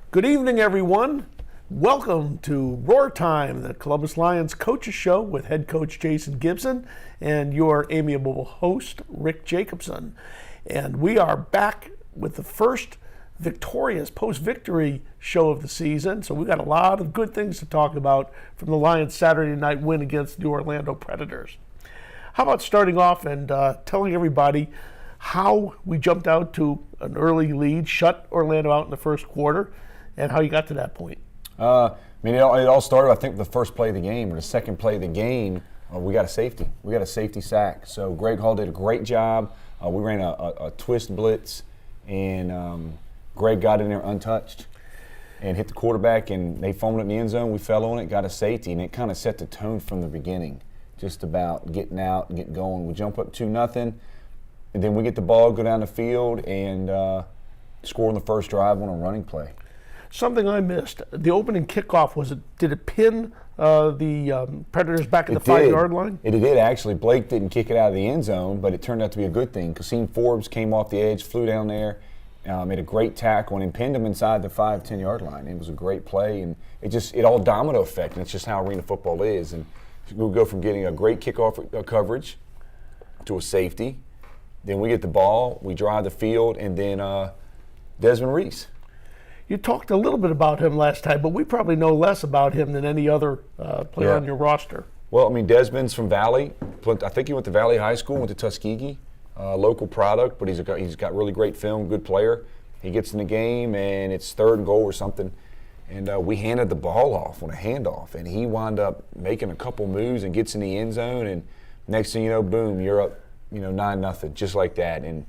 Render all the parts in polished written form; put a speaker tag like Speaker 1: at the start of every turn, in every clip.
Speaker 1: Good evening, everyone. Welcome to Roar Time, the Columbus Lions Coaches Show with head coach Jason Gibson and your amiable host, Rick Jacobson. And we are back with the first victorious post-victory show of the season. So we've got a lot of good things to talk about from the Lions' Saturday night win against the Orlando Predators. How about starting off and telling everybody how we jumped out to an early lead, shut Orlando out in the first quarter, and how you got to that point?
Speaker 2: It all started, I think, the first play of the game or the second play of the game. We got a safety. We got a safety sack. So Greg Hall did a great job. We ran a twist blitz, and Greg got in there untouched and hit the quarterback, and they foamed it in the end zone. We fell on it, got a safety, and it kind of set the tone from the beginning, just about getting out and getting going. We jump up 2-0, and then we get the ball, go down the field, and score on the first drive on a running play.
Speaker 1: Something I missed. The opening kickoff, did it pin the Predators back at the 5-yard line?
Speaker 2: It did, actually. Blake didn't kick it out of the end zone, but it turned out to be a good thing. Kasim Forbes came off the edge, flew down there, made a great tackle, and pinned him inside the 5-10-yard line. It was a great play, and it all domino effect, and it's just how arena football is. And we'll go from getting a great kickoff coverage to a safety. Then we get the ball, we drive the field, and then Desmond Reese.
Speaker 1: You talked a little bit about him last time, but we probably know less about him than any other player on your roster.
Speaker 2: Well, Desmond's from Valley. I think he went to Valley High School, went to Tuskegee, local product, but he's got really great film, good player. He gets in the game, and it's third and goal or something, and we handed the ball off on a handoff, and he wound up making a couple moves and gets in the end zone, and next thing you know, boom, you're up, 9-0, just like that, and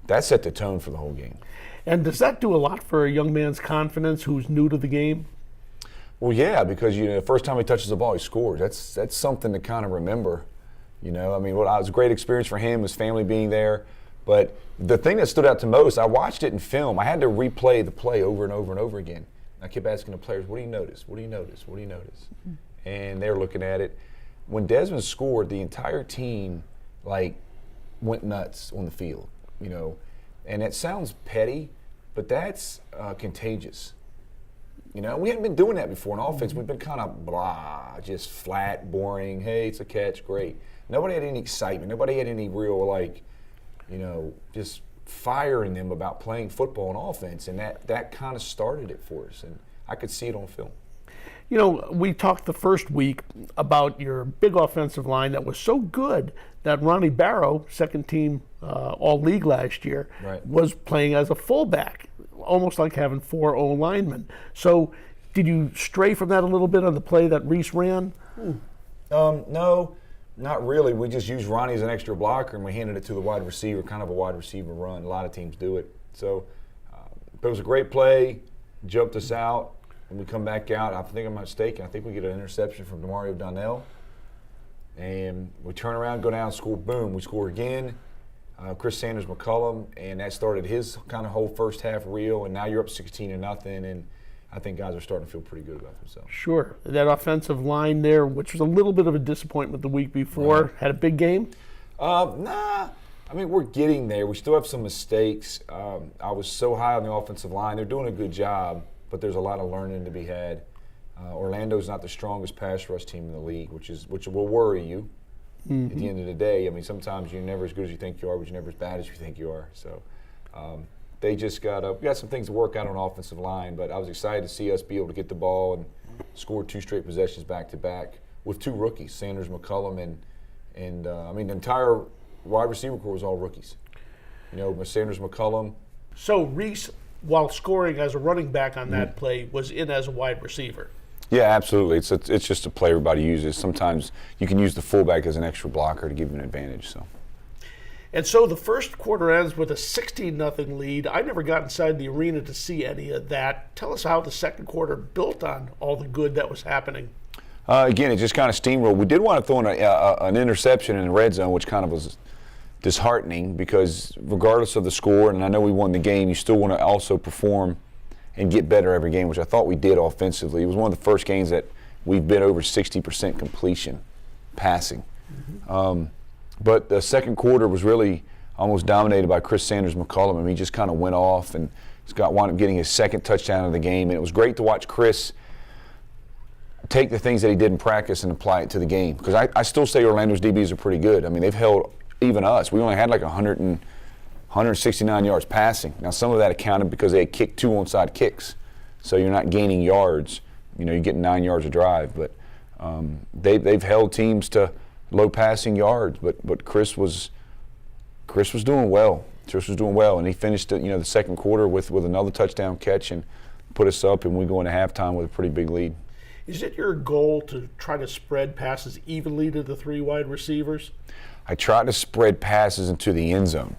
Speaker 2: that set the tone for the whole game.
Speaker 1: And does that do a lot for a young man's confidence who's new to the game?
Speaker 2: Well, yeah, because the first time he touches the ball, he scores. That's something to kind of remember. It was a great experience for him, his family being there. But the thing that stood out to most, I watched it in film. I had to replay the play over and over and over again. I kept asking the players, "What do you notice? What do you notice? What do you notice?" Mm-hmm. And they're looking at it. When Desmond scored, the entire team went nuts on the field. And it sounds petty, but that's contagious. We hadn't been doing that before in offense. We've been kind of blah, just flat, boring. Hey, it's a catch, great. Nobody had any excitement. Nobody had any real, just fire in them about playing football and offense. And that kind of started it for us. And I could see it on film.
Speaker 1: We talked the first week about your big offensive line that was so good that Ronnie Barrow, second team All-League last year,
Speaker 2: right,
Speaker 1: was playing as a fullback, almost like having 4 O-linemen. So did you stray from that a little bit on the play that Reese ran?
Speaker 2: No, not really. We just used Ronnie as an extra blocker, and we handed it to the wide receiver, kind of a wide receiver run. A lot of teams do it. So it was a great play, jumped us out. When we come back out, I think I'm not mistaken, I think we get an interception from Demario Donnell. And we turn around, go down, score, boom, we score again. Chris Sanders McCullum, and that started his kind of whole first half reel, and now you're up 16-0, and I think guys are starting to feel pretty good about themselves.
Speaker 1: Sure. That offensive line there, which was a little bit of a disappointment the week before, right, had a big game?
Speaker 2: Nah. We're getting there. We still have some mistakes. I was so high on the offensive line. They're doing a good job, but there's a lot of learning to be had. Orlando's not the strongest pass rush team in the league, which will worry you. Mm-hmm. At the end of the day, sometimes you're never as good as you think you are, but you're never as bad as you think you are. So they just we got some things to work out on offensive line, but I was excited to see us be able to get the ball and score 2 straight possessions back to back with 2 rookies, Sanders, McCullum, and the entire wide receiver corps was all rookies. Sanders, McCullum.
Speaker 1: So Reese, while scoring as a running back on that play, was in as a wide receiver.
Speaker 2: Yeah, absolutely. It's just a play everybody uses. Sometimes you can use the fullback as an extra blocker to give you an advantage.
Speaker 1: And so the first quarter ends with a 16-0 lead. I never got inside the arena to see any of that. Tell us how the second quarter built on all the good that was happening.
Speaker 2: Again, it just kind of steamrolled. We did want to throw in an interception in the red zone, which kind of was disheartening because regardless of the score, and I know we won the game, you still want to also perform and get better every game, which I thought we did offensively. It was one of the first games that we've been over 60% completion passing. Mm-hmm. But the second quarter was really almost dominated by Chris Sanders McCullum. He just kind of went off and Scott wound up getting his second touchdown of the game, and it was great to watch Chris take the things that he did in practice and apply it to the game. Because I still say Orlando's DBs are pretty good. I mean, they've held even us. We only had like 169 yards passing. Now, some of that accounted because they had kicked 2 onside kicks. So you're not gaining yards. You're getting 9 yards a drive. But they've held teams to low passing yards. But Chris was doing well. Chris was doing well, and he finished the second quarter with another touchdown catch and put us up, and we go into halftime with a pretty big lead.
Speaker 1: Is it your goal to try to spread passes evenly to the 3 wide receivers?
Speaker 2: I try to spread passes into the end zone.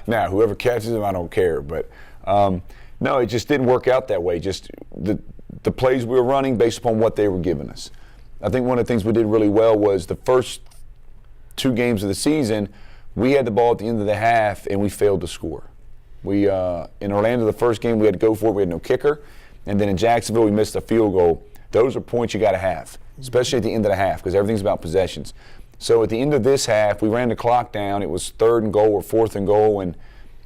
Speaker 2: Now, whoever catches them, I don't care. But no, it just didn't work out that way. Just the plays we were running based upon what they were giving us. I think one of the things we did really well was the first 2 games of the season, we had the ball at the end of the half, and we failed to score. We in Orlando, the first game, we had to go for it. We had no kicker. And then in Jacksonville, we missed a field goal. Those are points you got to have, especially at the end of the half, because everything's about possessions. So at the end of this half, we ran the clock down. It was 3rd and goal or 4th and goal, and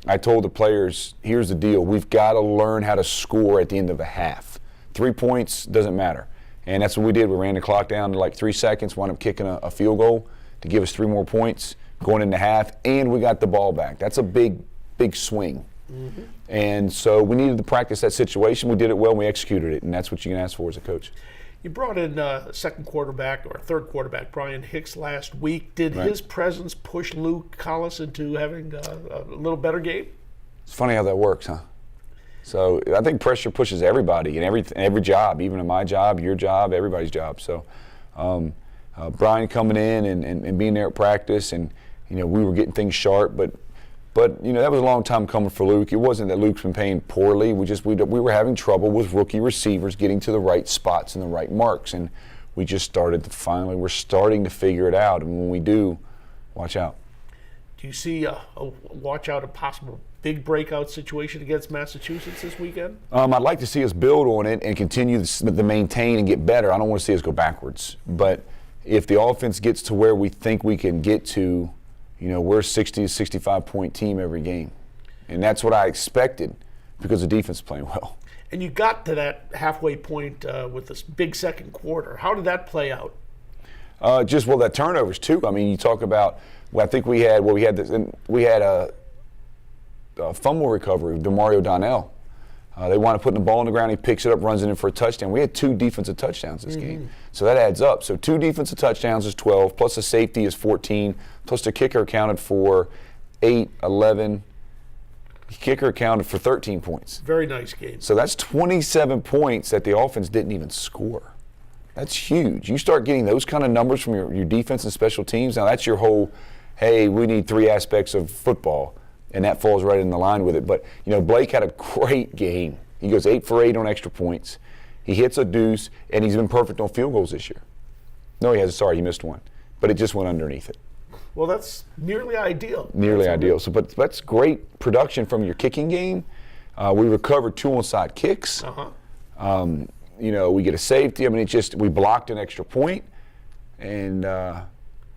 Speaker 2: I told the players, here's the deal. We've got to learn how to score at the end of the half. 3 points doesn't matter. And that's what we did. We ran the clock down to like 3 seconds, wound up kicking a field goal to give us 3 more points going into half, and we got the ball back. That's a big, big swing. Mm-hmm. And so we needed to practice that situation. We did it well, and we executed it, and that's what you can ask for as a coach.
Speaker 1: You brought in second quarterback or third quarterback Brian Hicks last week. Did his presence push Luke Collis into having a little better game?
Speaker 2: It's funny how that works, huh? So I think pressure pushes everybody in every job, even in my job, your job, everybody's job. So Brian coming in and being there at practice, and we were getting things sharp, but that was a long time coming for Luke. It wasn't that Luke's been playing poorly. We were having trouble with rookie receivers getting to the right spots and the right marks, and we just we're starting to figure it out. And when we do, watch out.
Speaker 1: Do you see watch out a possible big breakout situation against Massachusetts this weekend?
Speaker 2: I'd like to see us build on it and continue to maintain and get better. I don't want to see us go backwards. But if the offense gets to where we think we can get to, we're a 60 to 65 point team every game. And that's what I expected because the defense is playing well.
Speaker 1: And you got to that halfway point with this big second quarter. How did that play out?
Speaker 2: That turnovers too. I mean, you talk about, I think we had a fumble recovery of DeMario Donnell. They want to put the ball on the ground. He picks it up, runs it in for a touchdown. We had 2 defensive touchdowns this game. So that adds up. So 2 defensive touchdowns is 12, plus a safety is 14, plus the kicker accounted for 8, 11. The kicker accounted for 13 points.
Speaker 1: Very nice game.
Speaker 2: So that's 27 points that the offense didn't even score. That's huge. You start getting those kind of numbers from your defense and special teams. Now that's your whole, hey, we need 3 aspects of football. And that falls right in the line with it. But, Blake had a great game. He goes 8 for 8 on extra points. He hits a deuce, and he's been perfect on field goals this year. No, he missed one. But it just went underneath it.
Speaker 1: Well, that's nearly ideal.
Speaker 2: Nearly ideal. So, but that's great production from your kicking game. We recovered 2 onside kicks. We get a safety. I mean, we blocked an extra point. And a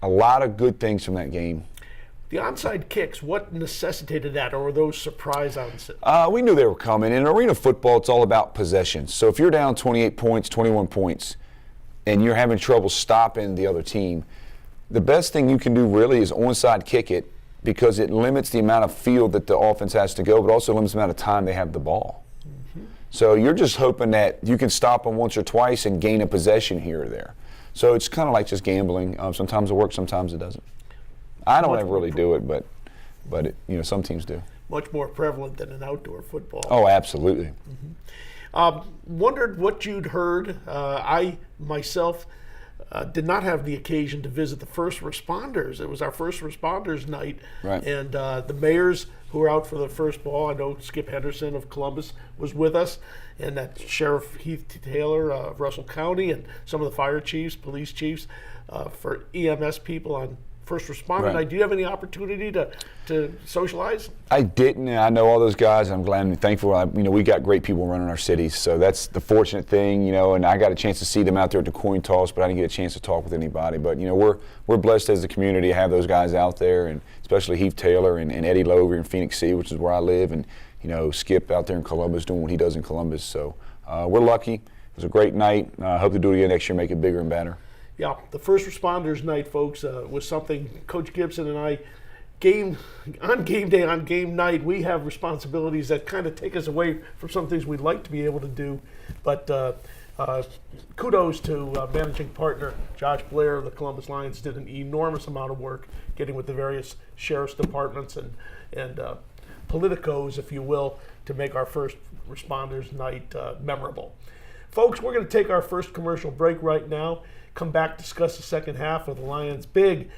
Speaker 2: lot of good things from that game.
Speaker 1: The onside kicks, what necessitated that, or were those surprise onside?
Speaker 2: We knew they were coming. In arena football, it's all about possession. So if you're down 28 points, 21 points, and you're having trouble stopping the other team, the best thing you can do really is onside kick it, because it limits the amount of field that the offense has to go, but also limits the amount of time they have the ball. So you're just hoping that you can stop them once or twice and gain a possession here or there. So it's kind of like just gambling. Sometimes it works, sometimes it doesn't. I don't ever really do it, but some teams do.
Speaker 1: Much more prevalent than in outdoor football.
Speaker 2: Oh, absolutely.
Speaker 1: Wondered what you'd heard. I myself did not have the occasion to visit the first responders. It was our first responders night,
Speaker 2: right.
Speaker 1: And the mayors who were out for the first ball. I know Skip Henderson of Columbus was with us, and that Sheriff Heath Taylor of Russell County, and some of the fire chiefs, police chiefs, for EMS people on first responder night. Do you have any opportunity to socialize?
Speaker 2: I didn't. I know all those guys. I'm glad and thankful. We got great people running our cities, so that's the fortunate thing. And I got a chance to see them out there at the coin toss, but I didn't get a chance to talk with anybody. But we're blessed as a community to have those guys out there, and especially Heath Taylor and Eddie Lover in Phoenix City, which is where I live. And Skip out there in Columbus doing what he does in Columbus. So we're lucky. It was a great night. I hope to do it again next year, make it bigger and better.
Speaker 1: Yeah, the first responders night, folks, was something Coach Gibson and I, on game day, on game night, we have responsibilities that kind of take us away from some things we'd like to be able to do. But kudos to managing partner Josh Blair of the Columbus Lions. Did an enormous amount of work getting with the various sheriff's departments and politicos, if you will, to make our first responders night memorable. Folks, we're going to take our first commercial break right now. Come back, discuss the second half of the Lions' big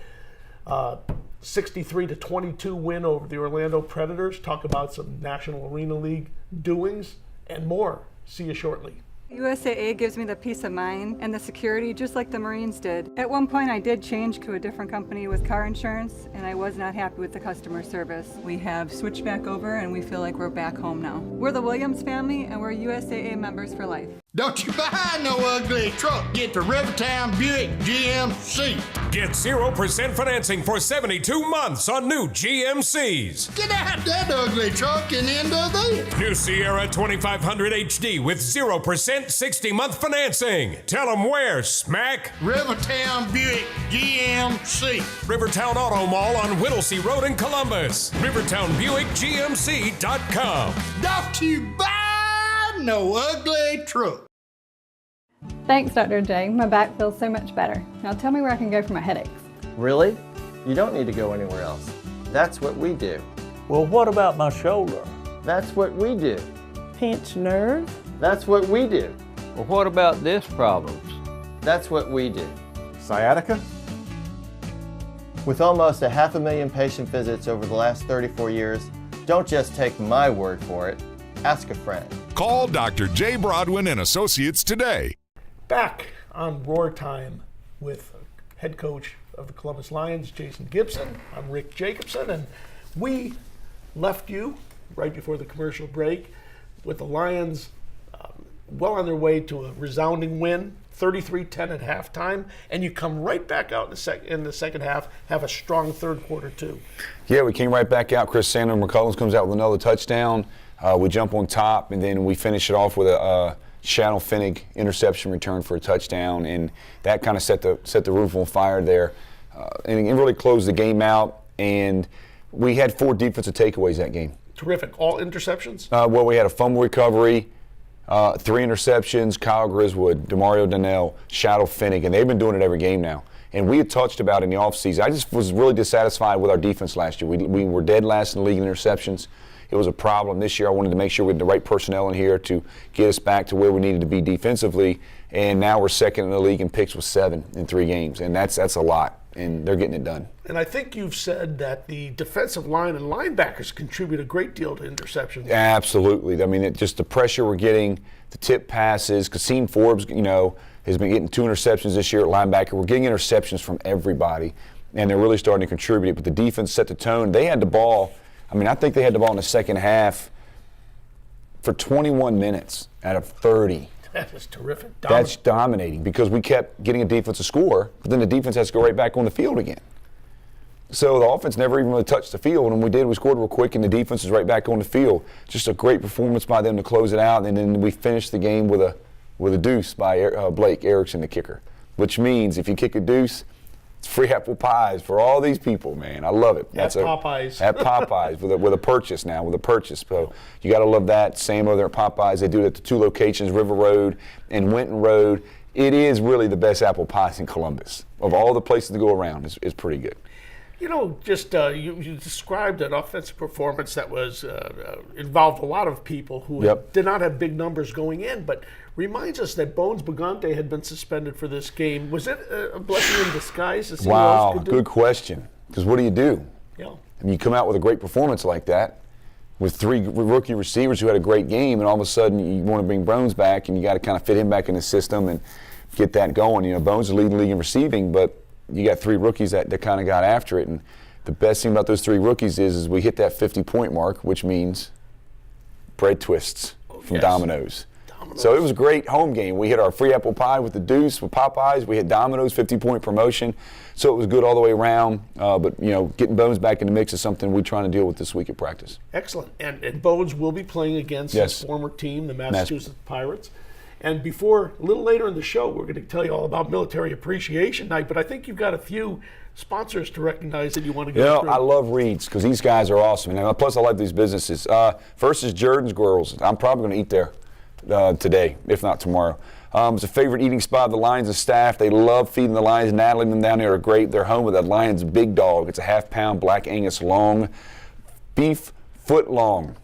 Speaker 1: 63-22 win over the Orlando Predators. Talk about some National Arena League doings and more. See you shortly.
Speaker 3: USAA gives me the peace of mind and the security just like the Marines did. At one point I did change to a different company with car insurance and I was not happy with the customer service. We have switched back over and we feel like we're back home now. We're the Williams family and we're USAA members for life.
Speaker 4: Don't you buy no ugly truck. Get the Rivertown Buick GMC.
Speaker 5: Get 0% financing for 72 months on new GMCs.
Speaker 4: Get out that ugly truck and into this.
Speaker 5: New Sierra 2500 HD with 0% 60-month financing. Tell them where, Smack.
Speaker 4: Rivertown Buick GMC.
Speaker 5: Rivertown Auto Mall on Whittlesey Road in Columbus. RivertownBuickGMC.com.
Speaker 4: Don't you buy no ugly truck.
Speaker 6: Thanks, Dr. J. My back feels so much better. Now tell me where I can go for my headaches.
Speaker 7: Really? You don't need to go anywhere else. That's what we do.
Speaker 8: Well, what about my shoulder?
Speaker 7: That's what we do.
Speaker 8: Pinched nerve?
Speaker 7: That's what we do.
Speaker 8: Well, what about disc problems?
Speaker 7: That's what we do.
Speaker 9: Sciatica?
Speaker 7: With almost 500,000 patient visits over the last 34 years, don't just take my word for it. Ask a friend.
Speaker 10: Call Dr. J. Broadwin and Associates today.
Speaker 1: Back on Roar Time with head coach of the Columbus Lions, Jason Gibson. I'm Rick Jacobson, and we left you right before the commercial break with the Lions well on their way to a resounding win, 33-10 at halftime, and you come right back out in the second half, have a strong third quarter too.
Speaker 2: Yeah, we came right back out. Chris Sandler McCullums comes out with another touchdown. We jump on top, and then we finish it off with a Shannon Finnig interception return for a touchdown, and that kind of set the roof on fire there, and it really closed the game out. And we had 4 defensive takeaways that game.
Speaker 1: Terrific. All interceptions?
Speaker 2: Well, we had a fumble recovery, 3 interceptions, Kyle Griswood, Demario Donnell, Shadow Finnig, and they've been doing it every game now. And we had touched about it in the offseason. I just was really dissatisfied with our defense last year. We were dead last in the league in interceptions. It was a problem. This year I wanted to make sure we had the right personnel in here to get us back to where we needed to be defensively. And now we're second in the league in picks with 7 in 3 games. And that's a lot. And they're getting it done.
Speaker 1: And I think you've said that the defensive line and linebackers contribute a great deal to interceptions.
Speaker 2: Absolutely. I mean, just the pressure we're getting, the tip passes. Kasim Forbes, has been getting 2 interceptions this year at linebacker. We're getting interceptions from everybody. And they're really starting to contribute. But the defense set the tone. They had the ball. I think they had the ball in the second half for 21 minutes out of 30.
Speaker 1: That is terrific.
Speaker 2: That's dominating because we kept getting a defensive score, but then the defense has to go right back on the field again. So the offense never even really touched the field, and when we did, we scored real quick, and the defense is right back on the field. Just a great performance by them to close it out, and then we finished the game with a deuce by Blake Erickson, the kicker, which means if you kick a deuce, it's free apple pies for all these people, man. I love it.
Speaker 1: At Popeyes.
Speaker 2: At Popeyes with a purchase now, with a purchase. So you got to love that. Same over there at Popeyes. They do it at the 2 locations, River Road and Winton Road. It is really the best apple pies in Columbus. Of all the places to go around, it's pretty good.
Speaker 1: You described an offensive performance that was involved a lot of people who did not have big numbers going in, but reminds us that Bones Bugante had been suspended for this game. Was it a blessing in disguise to see what else could do?
Speaker 2: Good question. Because what do you do?
Speaker 1: Yeah.
Speaker 2: You come out with a great performance like that with 3 rookie receivers who had a great game, and all of a sudden you want to bring Bones back, and you got to kind of fit him back in the system and get that going. Bones is leading the league in receiving, but you got 3 rookies that kind of got after it. And the best thing about those 3 rookies is we hit that 50-point mark, which means bread twists from Domino's. So it was a great home game. We hit our free apple pie with the deuce with Popeyes. We hit Domino's 50-point promotion. So it was good all the way around. But, you know, getting Bones back in the mix is something we're trying to deal with this week at practice.
Speaker 1: Excellent. And Bones will be playing against his former team, the Massachusetts Pirates. And a little later in the show, we're going to tell you all about Military Appreciation Night. But I think you've got a few sponsors to recognize that you want to go through.
Speaker 2: I love Reed's because these guys are awesome. And plus, I like these businesses. First is Jordan's Grills. I'm probably going to eat there today, if not tomorrow. It's a favorite eating spot of the Lions and staff. They love feeding the Lions. Natalie and them down there are great. They're home with that Lions Big Dog. It's a half-pound Black Angus long, beef foot long.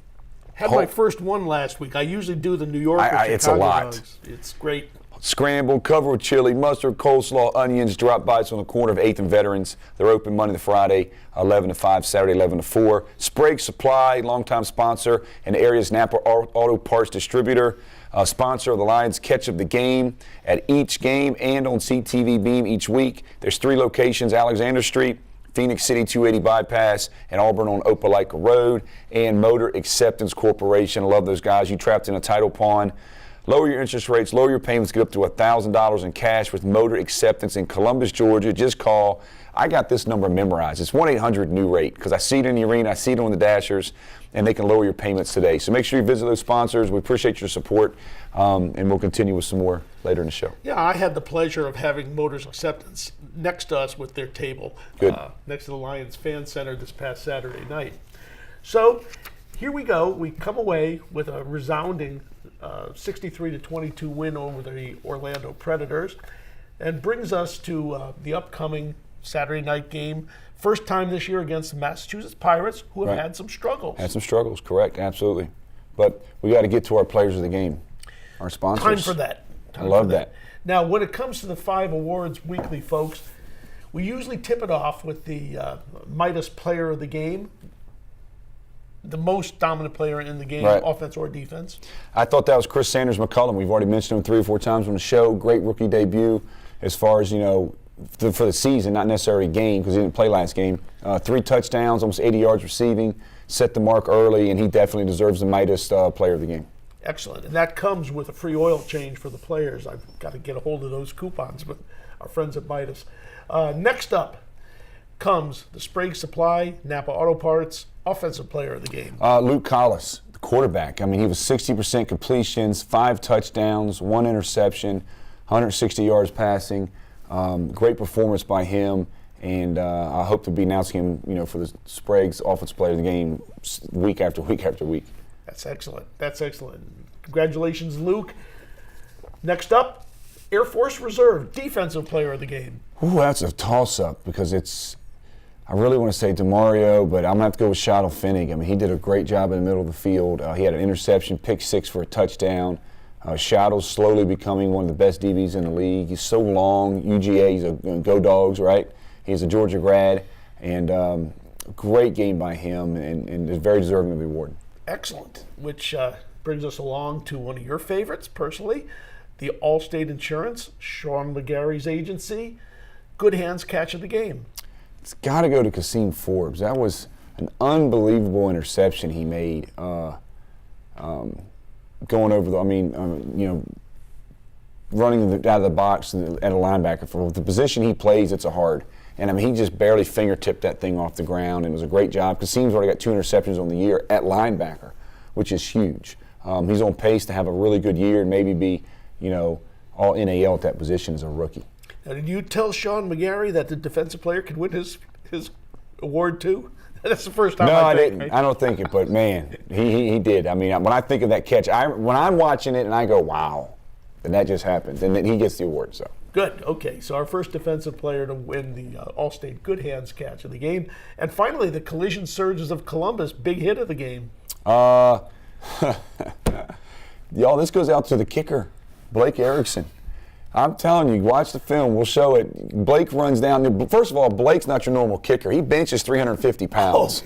Speaker 1: Had my first one last week. I usually do the New York or Chicago
Speaker 2: it's a lot.
Speaker 1: dogs. It's great.
Speaker 2: Scrambled, covered with chili, mustard, coleslaw, onions. Drop by. It's on the corner of 8th and Veterans. They're open Monday to Friday, 11 to 5, Saturday 11 to 4. Sprague Supply, longtime sponsor, and the area's Napa Auto Parts distributor. Sponsor of the Lions Catch of the Game at each game and on CTV Beam each week. There's 3 locations: Alexander Street, Phoenix City 280 Bypass, and Auburn on Opelika Road, and Motor Acceptance Corporation. I love those guys. You trapped in a title pond. Lower your interest rates, lower your payments, get up to $1,000 in cash with Motor Acceptance in Columbus, Georgia. Just call. I got this number memorized. It's 1-800-NEW-RATE because I see it in the arena, I see it on the dashers, and they can lower your payments today. So make sure you visit those sponsors. We appreciate your support, and we'll continue with some more later in the show.
Speaker 1: Yeah, I had the pleasure of having Motors Acceptance next to us with their table, next to the Lions Fan Center this past Saturday night. So here we go. We come away with a resounding 63-22 win over the Orlando Predators, and brings us to the upcoming Saturday night game. First time this year against the Massachusetts Pirates, who have had some struggles.
Speaker 2: Had some struggles, correct, absolutely. But we got to get to our players of the game, our sponsors.
Speaker 1: Time for that.
Speaker 2: I love that.
Speaker 1: Now, when it comes to the 5 awards weekly, folks, we usually tip it off with the Midas Player of the Game, the most dominant player in the game, offense or defense.
Speaker 2: I thought that was Chris Sanders McCullum. We've already mentioned him 3 or 4 times on the show. Great rookie debut as far as, you know, for the season, not necessarily game because he didn't play last game. 3 touchdowns, almost 80 yards receiving, set the mark early, and he definitely deserves the Midas Player of the Game.
Speaker 1: Excellent. And that comes with a free oil change for the players. I've got to get a hold of those coupons with our friends at Midas. Next up comes the Sprague Supply, Napa Auto Parts, Offensive Player of the Game.
Speaker 2: Luke Collis, the quarterback. I mean, he was 60% completions, 5 touchdowns, 1 interception, 160 yards passing. Great performance by him, and I hope to be announcing him, you know, for the Sprague's Offensive Player of the Game week after week after week.
Speaker 1: That's excellent. That's excellent. Congratulations, Luke. Next up, Air Force Reserve, Defensive Player of the Game.
Speaker 2: Ooh, that's a toss-up because I really want to say DeMario, but I'm going to have to go with Shottle Finnig. I mean, he did a great job in the middle of the field. He had an interception, pick 6 for a touchdown. Shottle's slowly becoming one of the best DBs in the league. He's so long. UGA, he's a Go Dogs, right? He's a Georgia grad, and great game by him, and is very deserving of the award.
Speaker 1: Excellent, which brings us along to one of your favorites, personally, the Allstate Insurance, Sean McGarry's agency. Good hands catch of the game.
Speaker 2: It's got to go to Kasim Forbes. That was an unbelievable interception he made. Going over running out of the box at a linebacker. For the position he plays, it's a hard. And, I mean, he just barely fingertipped that thing off the ground, and it was a great job. Kasim's already got 2 interceptions on the year at linebacker, which is huge. He's on pace to have a really good year and maybe be, you know, all NAL at that position as a rookie.
Speaker 1: Now, did you tell Sean McGarry that the defensive player could win his award too? That's the first time.
Speaker 2: No, I didn't.
Speaker 1: Right?
Speaker 2: I don't think it, but man, he did. I mean, when I think of that catch, when I'm watching it and I go, wow, then that just happened, and then he gets the award. So
Speaker 1: good. Okay, so our first defensive player to win the Allstate Good Hands catch of the game, and finally the Collision Surges of Columbus big hit of the game.
Speaker 2: Y'all, this goes out to the kicker, Blake Erickson. I'm telling you, watch the film. We'll show it. Blake runs down. First of all, Blake's not your normal kicker. He benches 350 pounds.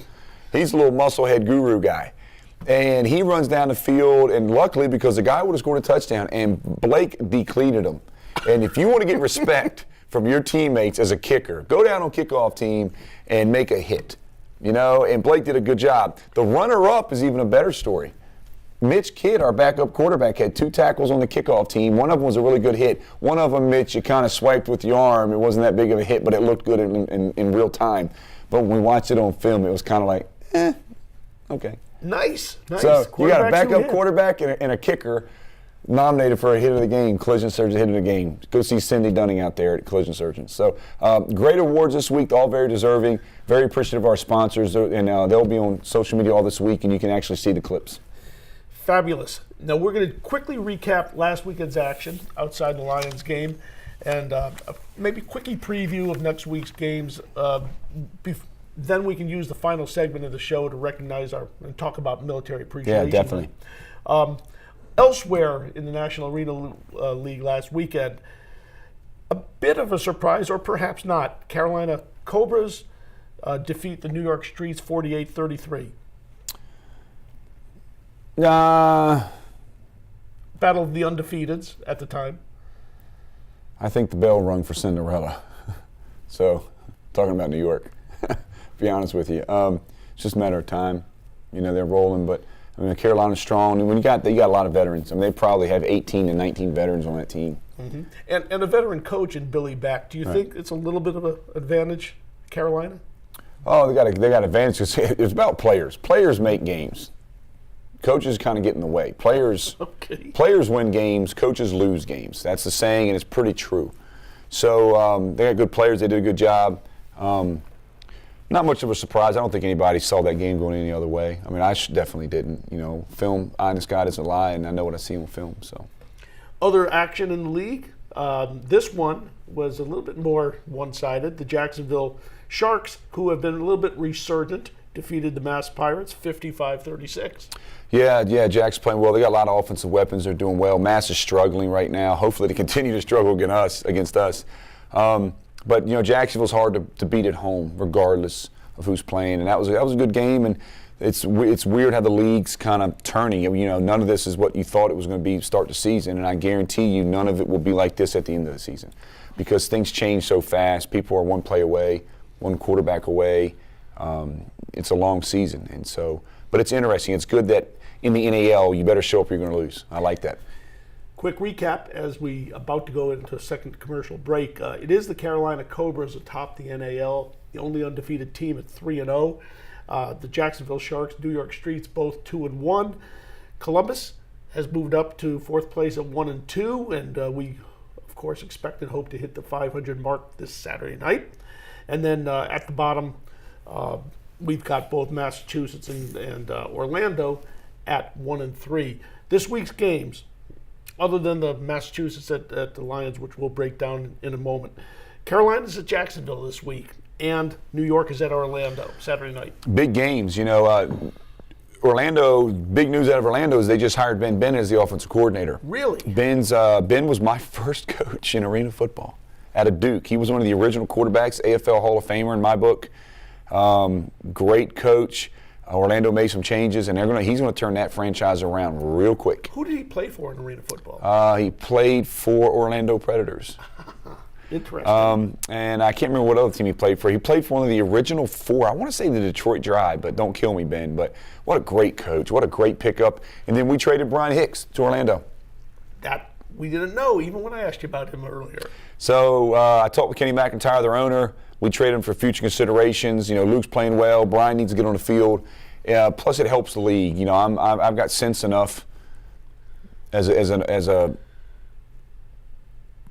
Speaker 2: He's a little musclehead guru guy. And he runs down the field, and luckily, because the guy would have scored a touchdown, and Blake decleated him. And if you want to get respect from your teammates as a kicker, go down on kickoff team and make a hit. You know, and Blake did a good job. The runner-up is even a better story. Mitch Kidd, our backup quarterback, had 2 tackles on the kickoff team. One of them was a really good hit. One of them, Mitch, you kind of swiped with your arm. It wasn't that big of a hit, but it looked good in real time. But when we watched it on film, it was kind of like, okay.
Speaker 1: Nice.
Speaker 2: So you got a backup
Speaker 1: hit.
Speaker 2: quarterback and a kicker nominated for a hit of the game, collision surgeon hit of the game. Go see Cindy Dunning out there at Collision Surgeons. So great awards this week, all very deserving. Very appreciative of our sponsors, and they'll be on social media all this week, and you can actually see the clips.
Speaker 1: Fabulous. Now we're going to quickly recap last weekend's action outside the Lions game, and maybe quickly preview of next week's games. Then we can use the final segment of the show to recognize and talk about military appreciation.
Speaker 2: Yeah, definitely.
Speaker 1: Elsewhere in the National Arena League last weekend, a bit of a surprise, or perhaps not. Carolina Cobras defeat the New York Streets 48-33. Battle of the undefeateds at the time.
Speaker 2: I think the bell rung for Cinderella. So, talking about New York, to be honest with you. It's just a matter of time. You know, they're rolling, but I mean, Carolina's strong. And when you got a lot of veterans. I mean, they probably have 18 to 19 veterans on that team.
Speaker 1: Mm-hmm. And a veteran coach in Billy Beck. Do you think it's a little bit of an advantage, Carolina?
Speaker 2: Oh, they got advantage. It's about players. Players make games. Coaches kind of get in the way. Players win games. Coaches lose games. That's the saying, and it's pretty true. So they got good players. They did a good job. Not much of a surprise. I don't think anybody saw that game going any other way. I mean, I definitely didn't. You know, film, honest God doesn't lie, and I know what I see on film. So,
Speaker 1: other action in the league. This one was a little bit more one-sided. The Jacksonville Sharks, who have been a little bit resurgent, defeated the Mass Pirates 55-36.
Speaker 2: Yeah, Jack's playing well. They got a lot of offensive weapons. They're doing well. Mass is struggling right now. Hopefully they continue to struggle against us. But, you know, Jacksonville's hard to beat at home regardless of who's playing. And that was a good game. And it's weird how the league's kind of turning. You know, none of this is what you thought it was going to be to start the season. And I guarantee you none of it will be like this at the end of the season because things change so fast. People are one play away, one quarterback away. It's a long season. And so, but it's interesting. It's good that in the NAL, you better show up or you're going to lose. I like that.
Speaker 1: Quick recap as we about to go into a second commercial break. It is the Carolina Cobras atop the NAL, the only undefeated team at 3-0. The Jacksonville Sharks, New York Streets, both 2-1. Columbus has moved up to fourth place at 1-2, and we, of course, expect and hope to hit the 500 mark this Saturday night. And then at the bottom, we've got both Massachusetts and Orlando at 1-3. This week's games, other than the Massachusetts at the Lions, which we'll break down in a moment. Carolina's at Jacksonville this week, and New York is at Orlando Saturday night.
Speaker 2: Big games, you know. Orlando, big news out of Orlando is they just hired Ben Bennett as the offensive coordinator.
Speaker 1: Really?
Speaker 2: Ben was my first coach in arena football out of Duke. He was one of the original quarterbacks, AFL Hall of Famer in my book. Great coach. Orlando made some changes, and he's going to turn that franchise around real quick.
Speaker 1: Who did he play for in arena football?
Speaker 2: He played for Orlando Predators.
Speaker 1: Interesting.
Speaker 2: And I can't remember what other team he played for. He played for one of the original 4. I want to say the Detroit Drive, but don't kill me, Ben. But what a great coach. What a great pickup. And then we traded Brian Hicks to Orlando.
Speaker 1: That we didn't know, even when I asked you about him earlier.
Speaker 2: So I talked with Kenny McIntyre, their owner. We traded him for future considerations. You know, Luke's playing well. Brian needs to get on the field. Plus, it helps the league. You know, I've got sense enough as a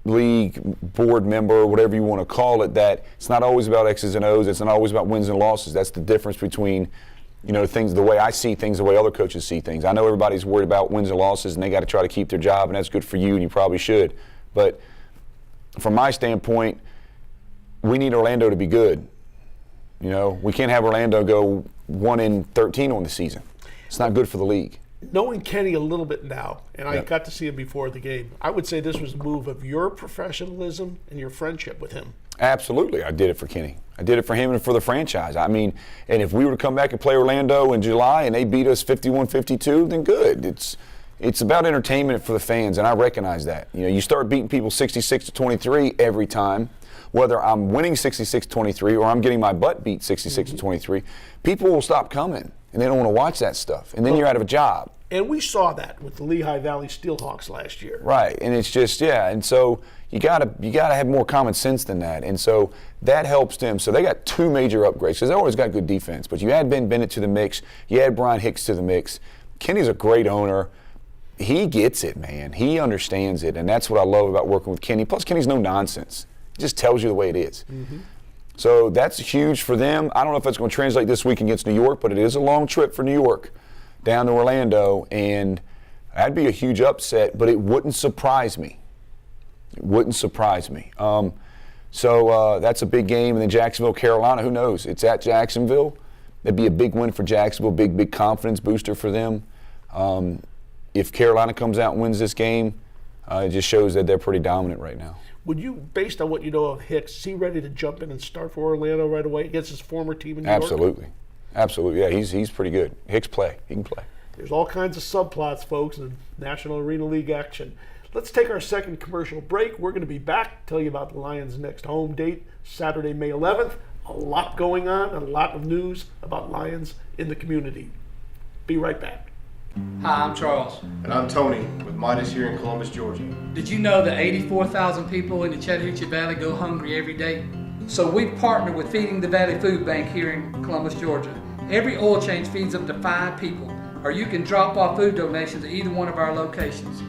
Speaker 2: league board member, whatever you want to call it, that it's not always about X's and O's. It's not always about wins and losses. That's the difference between, you know, things, the way I see things, the way other coaches see things. I know everybody's worried about wins and losses, and they got to try to keep their job, and that's good for you, and you probably should. But from my standpoint, we need Orlando to be good. You know, we can't have Orlando go 1-13 on the season. It's not good for the league.
Speaker 1: Knowing Kenny a little bit now, and I got to see him before the game, I would say this was a move of your professionalism and your friendship with him.
Speaker 2: Absolutely. I did it for Kenny. I did it for him and for the franchise. I mean, and if we were to come back and play Orlando in July and they beat us 51-52, then good. It's about entertainment for the fans, and I recognize that. You know, you start beating people 66-23 every time, whether I'm winning 66-23 or I'm getting my butt beat 66-23, people will stop coming, and they don't want to watch that stuff. And then you're out of a job.
Speaker 1: And we saw that with the Lehigh Valley Steelhawks last year.
Speaker 2: Right, and it's just, and so you gotta have more common sense than that, and so that helps them. So they got 2 major upgrades, because they always got good defense, but you add Ben Bennett to the mix, you add Brian Hicks to the mix. Kenny's a great owner. He gets it, man. He understands it, and that's what I love about working with Kenny. Plus, Kenny's no nonsense. He just tells you the way it is. Mm-hmm. So that's huge for them. I don't know if that's going to translate this week against New York, but it is a long trip for New York down to Orlando, and that'd be a huge upset, but it wouldn't surprise me. It wouldn't surprise me. So that's a big game. And then Jacksonville, Carolina, who knows? It's at Jacksonville. That'd be a big win for Jacksonville, big confidence booster for them. If Carolina comes out and wins this game, it just shows that they're pretty dominant right now.
Speaker 1: Would you, based on what you know of Hicks, is he ready to jump in and start for Orlando right away against his former team in New York?
Speaker 2: Absolutely. Yeah, he's pretty good. Hicks play. He can play.
Speaker 1: There's all kinds of subplots, folks, in National Arena League action. Let's take our second commercial break. We're going to be back, tell you about the Lions' next home date, Saturday, May 11th. A lot going on, a lot of news about Lions in the community. Be right back.
Speaker 9: Hi, I'm Charles.
Speaker 11: And I'm Tony with Midas here in Columbus, Georgia.
Speaker 9: Did you know that 84,000 people in the Chattahoochee Valley go hungry every day? So we've partnered with Feeding the Valley Food Bank here in Columbus, Georgia. Every oil change feeds up to 5 people, or you can drop off food donations at either one of our locations.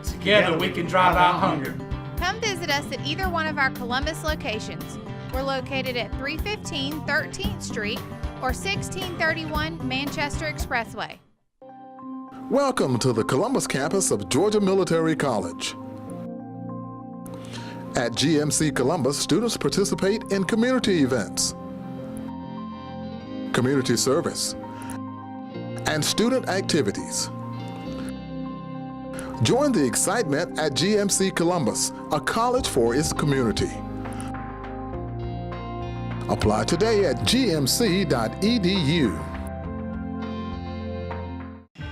Speaker 4: Together we can drive out hunger.
Speaker 12: Come visit us at either one of our Columbus locations. We're located at 315 13th Street or 1631 Manchester Expressway.
Speaker 13: Welcome to the Columbus campus of Georgia Military College. At GMC Columbus, students participate in community events, community service, and student activities. Join the excitement at GMC Columbus, a college for its community. Apply today at gmc.edu.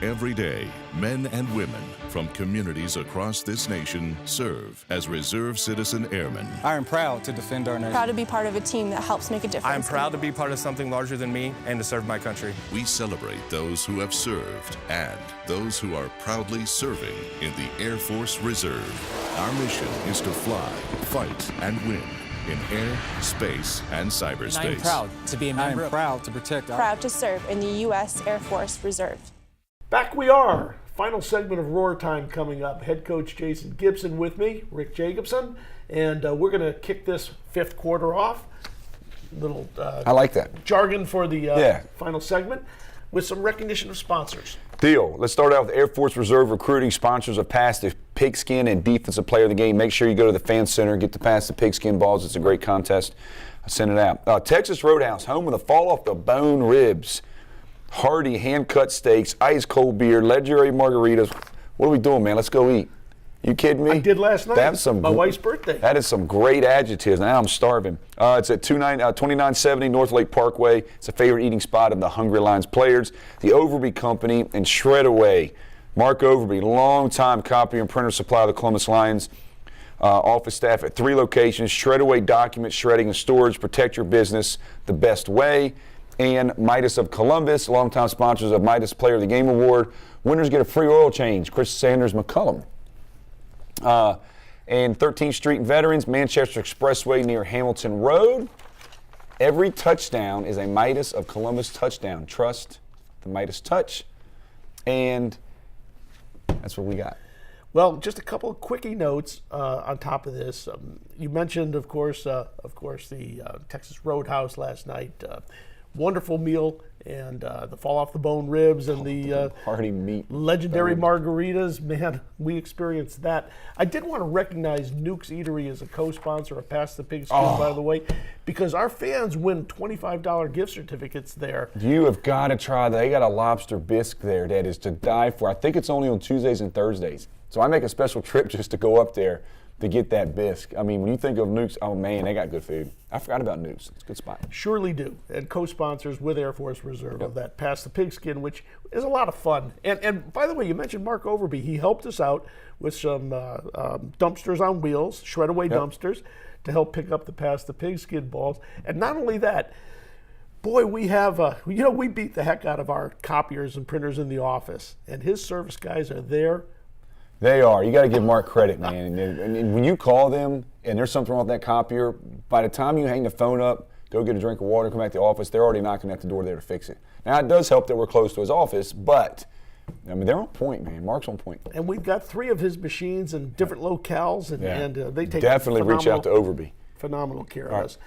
Speaker 10: Every day, men and women from communities across this nation serve as Reserve Citizen Airmen.
Speaker 14: I am proud to defend our nation.
Speaker 15: Proud to be part of a team that helps make a difference.
Speaker 14: I am proud to be part of something larger than me and to serve my country.
Speaker 10: We celebrate those who have served and those who are proudly serving in the Air Force Reserve. Our mission is to fly, fight, and win in air, space, and cyberspace.
Speaker 14: I am proud to be a member. I am proud to protect our...
Speaker 15: Proud to serve in the U.S. Air Force Reserve.
Speaker 1: Back we are. Final segment of Roar Time coming up. Head coach Jason Gibson with me, Rick Jacobson, and we're going to kick this 5th quarter off. Little
Speaker 2: I like that
Speaker 1: jargon for the final segment with some recognition of sponsors.
Speaker 2: Deal. Let's start out with Air Force Reserve recruiting sponsors of Pass the Pigskin and Defensive Player of the Game. Make sure you go to the Fan Center, get the Pass the Pigskin balls. It's a great contest. Send it out. Texas Roadhouse, home of the fall off the bone ribs. Hearty hand-cut steaks, ice-cold beer, legendary margaritas. What are we doing, man? Let's go eat. You kidding me?
Speaker 1: I did last night.
Speaker 2: That's
Speaker 1: my wife's birthday.
Speaker 2: That is some great adjectives. Now I'm starving. It's at 2970 North Lake Parkway. It's a favorite eating spot of the Hungry Lions players. The Overby Company and Shredaway. Mark Overby, longtime copy and printer supply of the Columbus Lions. Office staff at 3 locations. Shredaway document shredding and storage. Protect your business the best way. And Midas of Columbus, longtime sponsors of Midas Player of the Game Award. Winners get a free oil change. Chris Sanders McCullum. And 13th Street Veterans, Manchester Expressway near Hamilton Road. Every touchdown is a Midas of Columbus touchdown. Trust the Midas touch. And that's what we got.
Speaker 1: Well, just a couple of quickie notes on top of this. You mentioned, of course, the Texas Roadhouse last night. Wonderful meal, and the fall off the bone ribs and the
Speaker 2: hearty meat,
Speaker 1: legendary margaritas. Man, we experienced that. I did want to recognize Nuke's Eatery as a co-sponsor of Pass the Pigskin, by the way, because our fans win $25 gift certificates there.
Speaker 2: You have got to try that. They got a lobster bisque there that is to die for. I think it's only on Tuesdays and Thursdays. So I make a special trip just to go up there to get that bisque. I mean, when you think of Nuke's, oh man, they got good food. I forgot about Nuke's. It's a good spot.
Speaker 1: Surely do. And co-sponsors with Air Force Reserve of that Pass the Pigskin, which is a lot of fun. And by the way, you mentioned Mark Overby. He helped us out with some dumpsters on wheels, shred-away dumpsters, to help pick up the Pass the Pigskin balls. And not only that, Boy, we have, we beat the heck out of our copiers and printers in the office, and his service guys are there.
Speaker 2: They are. You got to give Mark credit, man. And when you call them and there's something wrong with that copier, by the time you hang the phone up, go get a drink of water, come back to the office, they're already knocking at the door there to fix it. Now, it does help that we're close to his office, but, I mean, they're on point, man. Mark's on point.
Speaker 1: And we've got 3 of his machines in different locales, and they take
Speaker 2: definitely reach out to Overby.
Speaker 1: Phenomenal care of us.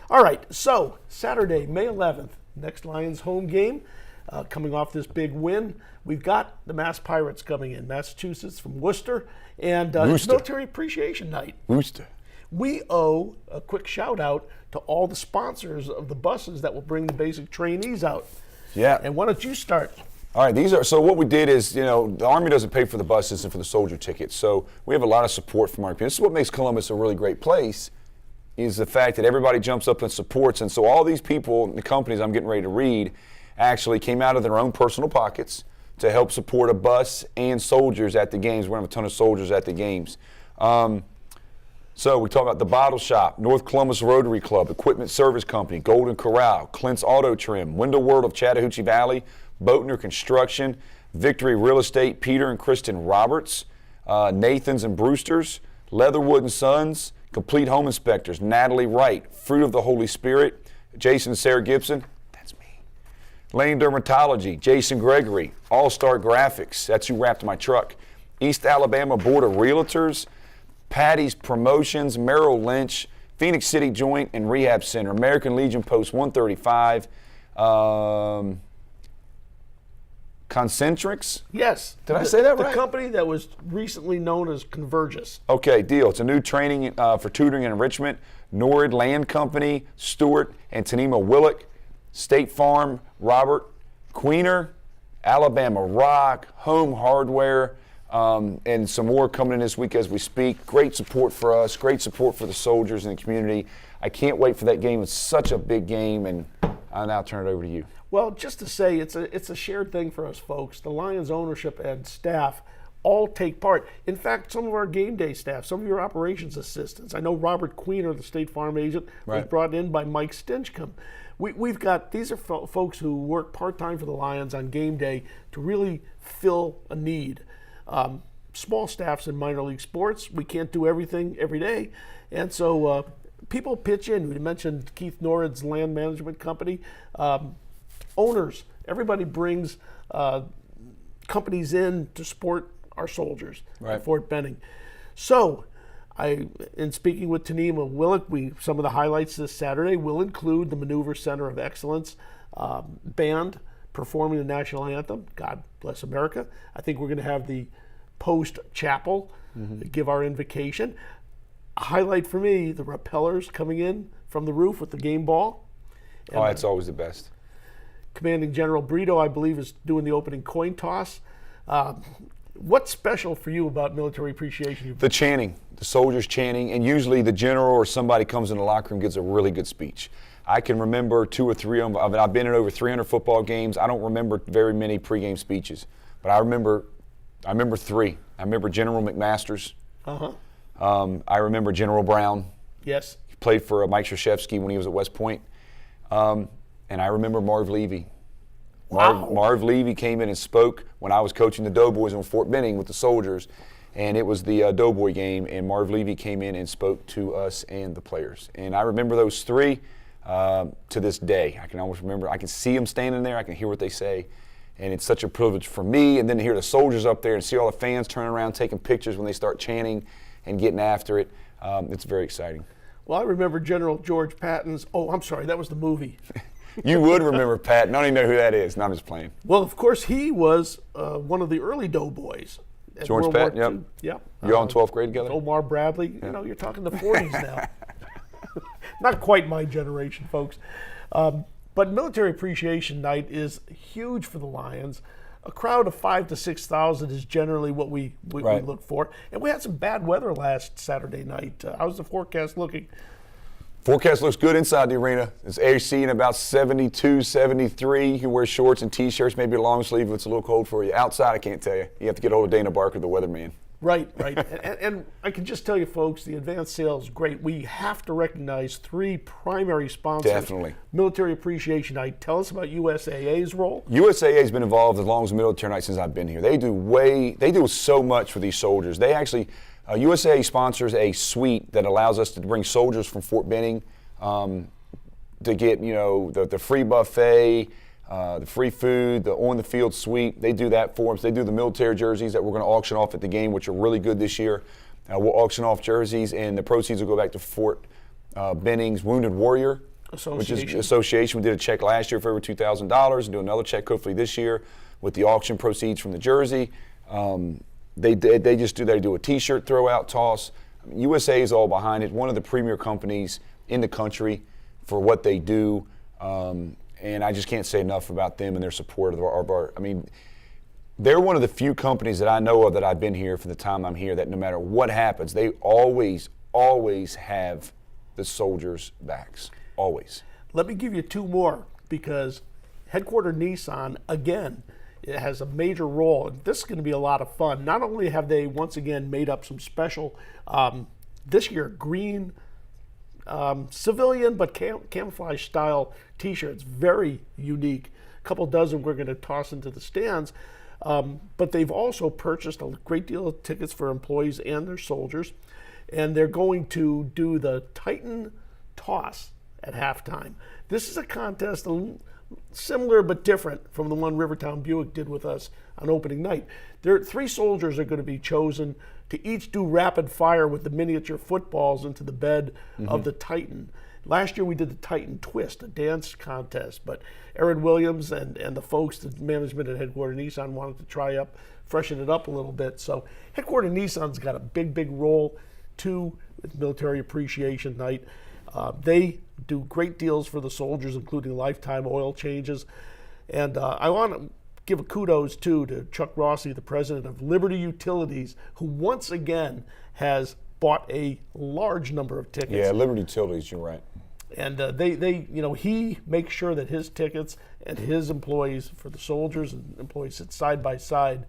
Speaker 1: All right, so Saturday, May 11th, next Lions home game. Coming off this big win, we've got the Mass Pirates coming in, Massachusetts from Worcester, and it's Military Appreciation Night.
Speaker 2: Worcester.
Speaker 1: We owe a quick shout out to all the sponsors of the buses that will bring the basic trainees out.
Speaker 2: Yeah.
Speaker 1: And why don't you start?
Speaker 2: All right, so what we did is, the Army doesn't pay for the buses and for the soldier tickets, so we have a lot of support from our people. This is what makes Columbus a really great place, is the fact that everybody jumps up and supports, and so all these people, the companies I'm getting ready to read, actually came out of their own personal pockets to help support a bus and soldiers at the games. We're going to have a ton of soldiers at the games. So we talk about the Bottle Shop, North Columbus Rotary Club, Equipment Service Company, Golden Corral, Clint's Auto Trim, Window World of Chattahoochee Valley, Boatner Construction, Victory Real Estate, Peter and Kristen Roberts, Nathan's and Brewster's, Leatherwood and Sons, Complete Home Inspectors, Natalie Wright, Fruit of the Holy Spirit, Jason and Sarah Gibson, Lane Dermatology, Jason Gregory, All-Star Graphics, that's who wrapped my truck, East Alabama Board of Realtors, Patty's Promotions, Merrill Lynch, Phoenix City Joint and Rehab Center, American Legion Post 135, Concentrics?
Speaker 1: Yes.
Speaker 2: Did I say that right?
Speaker 1: The company that was recently known as Convergys.
Speaker 2: Okay, deal. It's a new training for tutoring and enrichment. Norrid Land Company, Stewart and Tanima Willick, State Farm, Robert Queener, Alabama Rock, Home Hardware, and some more coming in this week as we speak. Great support for us, great support for the soldiers in the community. I can't wait for that game. It's such a big game, and I'll now turn it over to you.
Speaker 1: Well, just to say, it's a shared thing for us folks. The Lions ownership and staff all take part. In fact, some of our game day staff, some of your operations assistants. I know Robert Queener, the State Farm agent, was brought in by Mike Stinchcomb. We've got, these are folks who work part-time for the Lions on game day to really fill a need. Small staffs in minor league sports, we can't do everything every day. And so people pitch in. We mentioned Keith Norrid's land management company. Owners, everybody brings companies in to support our soldiers at Fort Benning. So, in speaking with Tanima Willick, some of the highlights this Saturday will include the Maneuver Center of Excellence band performing the national anthem, God Bless America. I think we're going to have the post-chapel give our invocation. A highlight for me, the rappellers coming in from the roof with the game ball. And
Speaker 2: that's always the best.
Speaker 1: Commanding General Brito, I believe, is doing the opening coin toss. What's special for you about Military Appreciation?
Speaker 2: The chanting, the soldiers chanting, and usually the general or somebody comes in the locker room, gives a really good speech. I can remember 2 or 3 of them. I've been in over 300 football games. I don't remember very many pregame speeches, but I remember 3. I remember General McMaster's. I remember General Brown.
Speaker 1: Yes.
Speaker 2: He played for Mike Krzyzewski when he was at West Point. And I remember Marv Levy. Marv Levy came in and spoke when I was coaching the Doughboys in Fort Benning with the soldiers, and it was the Doughboy game, and Marv Levy came in and spoke to us and the players. And I remember those 3 to this day. I can almost remember. I can see them standing there. I can hear what they say, and it's such a privilege for me. And then to hear the soldiers up there and see all the fans turning around taking pictures when they start chanting and getting after it, it's very exciting.
Speaker 1: Well, I remember General George Patton's, I'm sorry, that was the movie.
Speaker 2: You would remember Patton. I don't even know who that is. No, I'm just playing.
Speaker 1: Well, of course, he was one of the early Doughboys.
Speaker 2: George Patton,
Speaker 1: yep.
Speaker 2: You all in 12th grade together?
Speaker 1: Omar Bradley. You're talking the 40s now. Not quite my generation, folks. But Military Appreciation Night is huge for the Lions. A crowd of 5,000 to 6,000 is generally what we look for. And we had some bad weather last Saturday night. How's the forecast looking?
Speaker 2: Forecast looks good inside the arena. It's AC in about 72, 73. You can wear shorts and T-shirts, maybe a long sleeve if it's a little cold for you. Outside, I can't tell you. You have to get hold of Dana Barker, the weatherman.
Speaker 1: Right. and I can just tell you, folks, the advanced sale is great. We have to recognize 3 primary sponsors.
Speaker 2: Definitely.
Speaker 1: Military Appreciation Night. Tell us about USAA's role.
Speaker 2: USAA has been involved as long as Military Night since I've been here. They do so much for these soldiers. They actually, USAA sponsors a suite that allows us to bring soldiers from Fort Benning to get, the free buffet, the free food, the on-the-field suite. They do that for us. They do the military jerseys that we're going to auction off at the game, which are really good this year. We'll auction off jerseys, and the proceeds will go back to Fort Benning's Wounded Warrior Association. We did a check last year for over $2,000. Do another check hopefully this year with the auction proceeds from the jersey. They do a T-shirt throw-out toss. USA is all behind it. One of the premier companies in the country for what they do. And I just can't say enough about them and their support of our. I mean, they're one of the few companies that I know of that I've been here for the time I'm here that no matter what happens, they always have the soldiers' backs. Always.
Speaker 1: Let me give you 2 more because Headquarter Nissan, again, it has a major role. This is going to be a lot of fun. Not only have they once again made up some special, this year, green civilian but camouflage style t-shirts, very unique. A couple dozen we're going to toss into the stands, but they've also purchased a great deal of tickets for employees and their soldiers, and they're going to do the Titan toss at halftime. This is a contest similar but different from the one Rivertown Buick did with us on opening night. 3 soldiers are going to be chosen to each do rapid fire with the miniature footballs into the bed of the Titan. Last year we did the Titan Twist, a dance contest, but Aaron Williams and the folks, the management at Headquarter Nissan wanted to freshen it up a little bit. So Headquarter Nissan's got a big role too with Military Appreciation Night. They do great deals for the soldiers, including lifetime oil changes. And I want to give a kudos too to Chuck Rossi, the president of Liberty Utilities, who once again has bought a large number of tickets.
Speaker 2: Yeah, Liberty Utilities, you're right.
Speaker 1: And he makes sure that his tickets and his employees, for the soldiers and employees, sit side by side.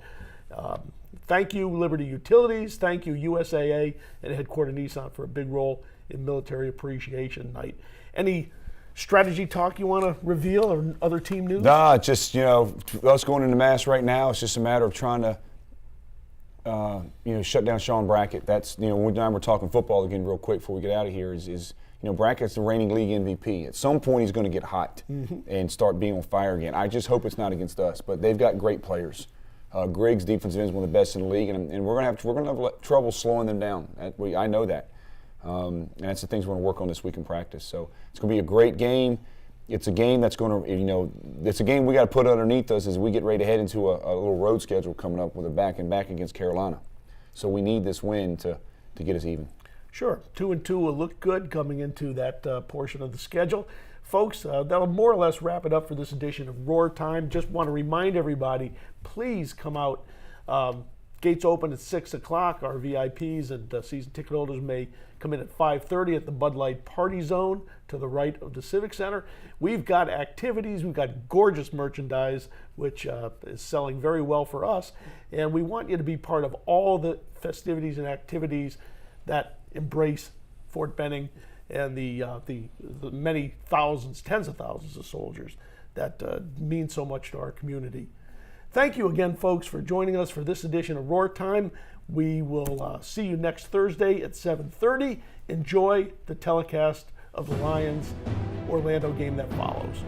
Speaker 1: Thank you, Liberty Utilities. Thank you, USAA and Headquarter Nissan for a big role in Military Appreciation Night. Any strategy talk you want to reveal or other team news?
Speaker 2: Nah, just, us going into Mass right now, it's just a matter of trying to, shut down Sean Brackett. That's, one time we're talking football again real quick before we get out of here is Brackett's the reigning league MVP. At some point he's going to get hot and start being on fire again. I just hope it's not against us, but they've got great players. Griggs, defensive end, is one of the best in the league, and we're going to have trouble slowing them down. I know that. And that's the things we're going to work on this week in practice. So it's going to be a great game. It's a game that's going to, it's a game we got to put underneath us as we get ready to head into a little road schedule coming up with a back against Carolina. So we need this win to get us even.
Speaker 1: Sure. 2-2 will look good coming into that portion of the schedule. Folks, that'll more or less wrap it up for this edition of Roar Time. Just want to remind everybody, please come out. Gates open at 6 o'clock. Our VIPs and season ticket holders may come in at 5:30 at the Bud Light Party Zone to the right of the Civic Center. We've got activities. We've got gorgeous merchandise, which is selling very well for us. And we want you to be part of all the festivities and activities that embrace Fort Benning and the many thousands, tens of thousands of soldiers that mean so much to our community. Thank you again, folks, for joining us for this edition of Roar Time. We will see you next Thursday at 7:30. Enjoy the telecast of the Lions-Orlando game that follows.